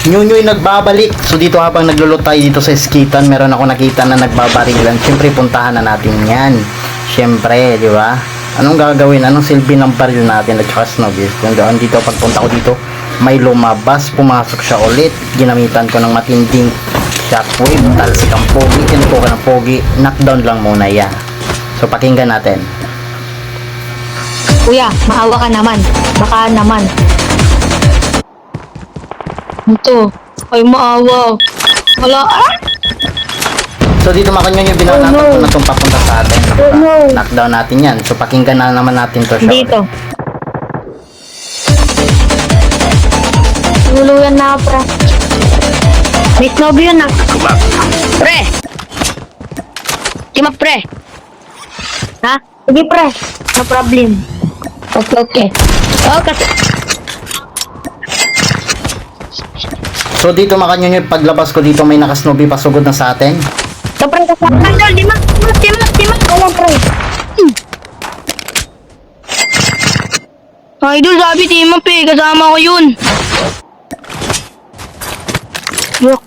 Nyunyoy nagbabalik. So dito habang naglulot tayo dito sa skitan, meron ako nakita na nagbabarilan. Siyempre puntahan na natin yan. Siyempre, di ba? Anong gagawin? Anong silbi ng baril natin at saka snowbies? Kung doon dito, pagpunta ko dito, may lumabas, pumasok siya ulit. Ginamitan ko ng matinding shockwave, talsik ang pogi, kinuko ka ng pogi, knockdown lang muna yan. So pakinggan natin. Kuya, maawa ka naman. Baka naman. Ito. Ay, maawa. Wala. Ah! So dito makanyon yung binanatan ko na itong papunta sa atin. Knockdown natin yan. So pakinggan na naman natin to siya. Dito. Luluyan na, pre. May snob yun na. Pre! Kima, pre. Ha? Sige, pre. No problem. Okay. Oh, kasi... So dito makanyon yung paglabas ko dito may nakasnobi pasugod na sa atin. So, pre, kasama. Idol, di ma. Alam, pre. Idol, sabi, di ma, pe. Kasama ko yun. Yok.